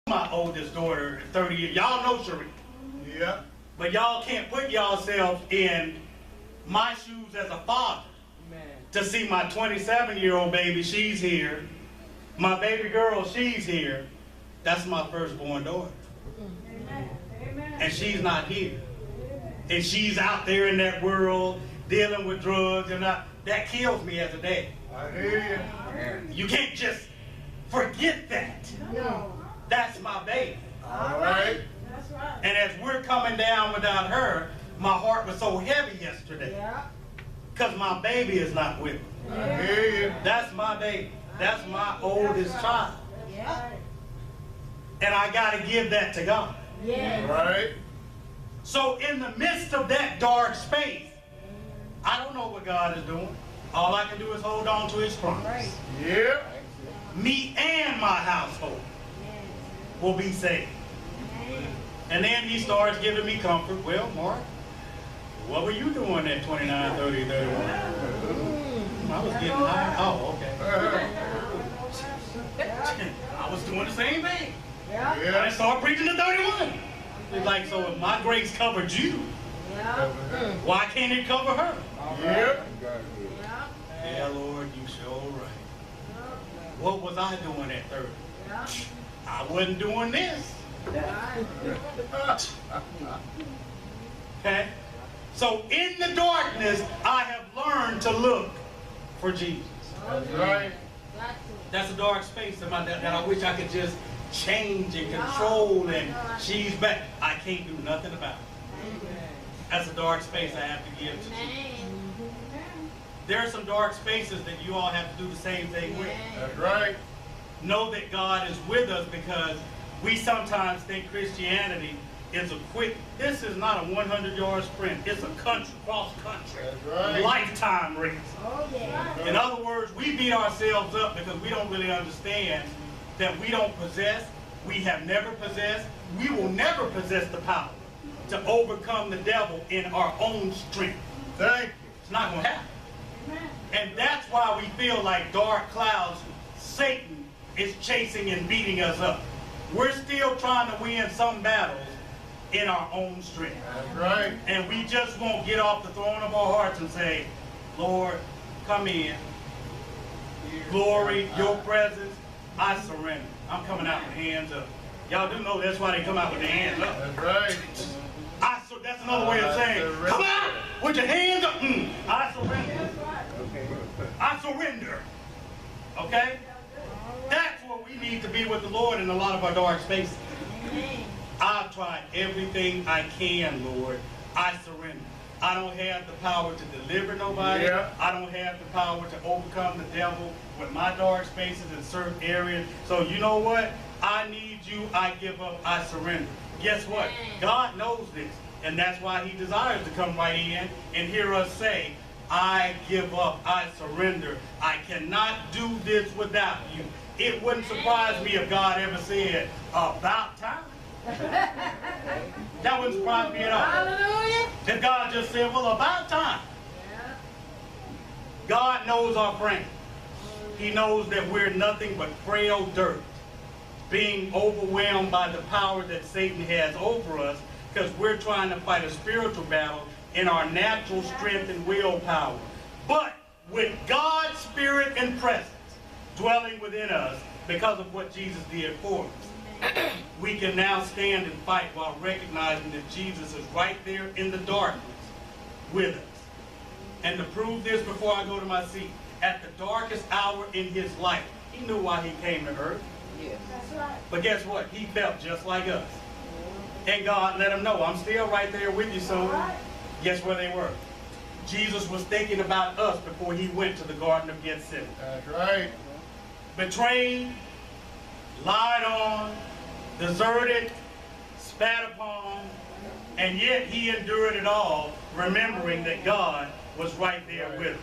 My oldest daughter, 30 years. Y'all know Cherie. Yeah. But y'all can't put yourselves in my shoes as a father. To see my 27-year-old baby, she's here. My baby girl, she's here. That's my firstborn daughter. Amen. And she's not here. And she's out there in that world dealing with drugs, and that kills me as a dad. I hear you. You can't just forget that. No. That's my baby. All right. That's right. And as we're coming down without her, my heart was so heavy yesterday. Yeah. Because my baby is not with me. I hear you. That's my baby. That's my oldest child. Yeah. And I got to give that to God. Yeah. All right. So in the midst of that dark space, I don't know what God is doing. All I can do is hold on to his promise. Yeah. Me and my household will be saved. And then he starts giving me comfort. Well, Mark, what were you doing at 29, 30, 31? I was getting high. Oh, okay. I was doing the same thing. Yeah. I started preaching to 31. It's like, so if my grace covered you, Yeah. why can't it cover her? Yeah. Yeah, Lord, you sure right. What was I doing at 30? Yeah. I wasn't doing this. Okay? So in the darkness, I have learned to look for Jesus. That's right. That's a dark space that I wish I could just change and control, and she's back. I can't do nothing about it. That's a dark space I have to give to Jesus. There are some dark spaces that you all have to do the same thing with. That's right. Know that God is with us, because we sometimes think Christianity is a quick, this is not a 100-yard sprint. It's a cross-country, That's right. lifetime race. Oh, yeah. In other words, we beat ourselves up because we don't really understand that we don't possess, we have never possessed, we will never possess the power to overcome the devil in our own strength. Thank you. It's not going to happen. And that's why we feel like dark clouds, Satan is chasing and beating us up. We're still trying to win some battles in our own strength. That's right. And we just won't get off the throne of our hearts and say, Lord, come in. Glory, your presence, I surrender. I'm coming out with hands up. Y'all do know that's why they come out with their hands up. That's right. That's another way of saying, come out with your hands up. I surrender. I surrender. Okay? That's what we need to be with the Lord in a lot of our dark spaces. I've tried everything I can, Lord. I surrender. I don't have the power to deliver nobody. Yeah. I don't have the power to overcome the devil with my dark spaces in certain areas. So you know what? I need you. I give up. I surrender. Guess what? God knows this. And that's why he desires to come right in and hear us say, I give up. I surrender. I cannot do this without you. It wouldn't surprise me if God ever said, about time. That wouldn't surprise me at all. Hallelujah. If God just said, well, about time. God knows our frame. He knows that we're nothing but frail dirt, being overwhelmed by the power that Satan has over us, because we're trying to fight a spiritual battle in our natural strength and willpower. But with God's spirit and presence dwelling within us because of what Jesus did for us, we can now stand and fight while recognizing that Jesus is right there in the darkness with us. And to prove this before I go to my seat, at the darkest hour in his life, he knew why he came to earth. That's right. But guess what? He felt just like us. And God let him know, I'm still right there with you, son. Guess where they were? Jesus was thinking about us before he went to the Garden of Gethsemane. That's right. Betrayed, lied on, deserted, spat upon, and yet he endured it all, remembering that God was right there with him.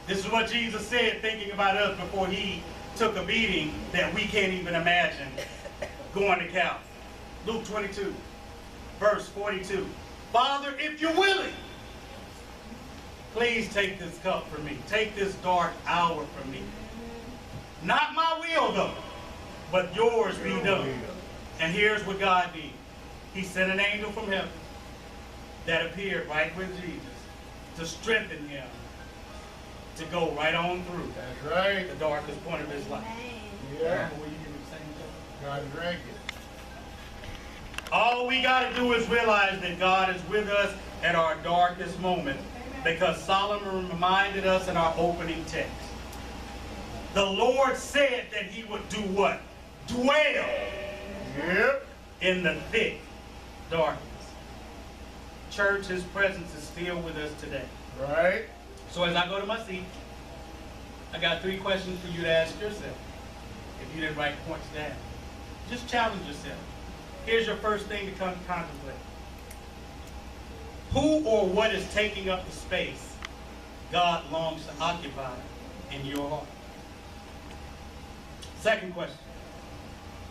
This is what Jesus said, thinking about us before he took a beating that we can't even imagine going to Calvary. Luke 22, verse 42. Father, if you're willing, please take this cup from me. Take this dark hour from me. Not my will, though, but yours be done. And here's what God did. He sent an angel from heaven that appeared right with Jesus to strengthen him to go right on through That's right. the darkest point of his life. Yeah. Remember where you did the same thing? God drank it. All we got to do is realize that God is with us at our darkest moment, because Solomon reminded us in our opening text. The Lord said that he would do what? Dwell Yep. in the thick darkness. Church, his presence is still with us today. Right. So as I go to my seat, I got 3 questions for you to ask yourself. If you didn't write points down, just challenge yourself. Here's your first thing to contemplate. Who or what is taking up the space God longs to occupy in your heart? Second question.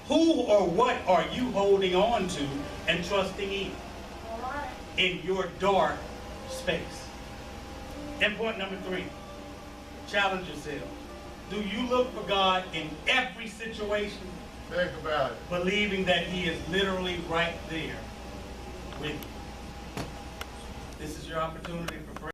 Who or what are you holding on to and trusting in your dark space? And point number 3, challenge yourself. Do you look for God in every situation, Think about it. believing that he is literally right there with you? This is your opportunity for prayer.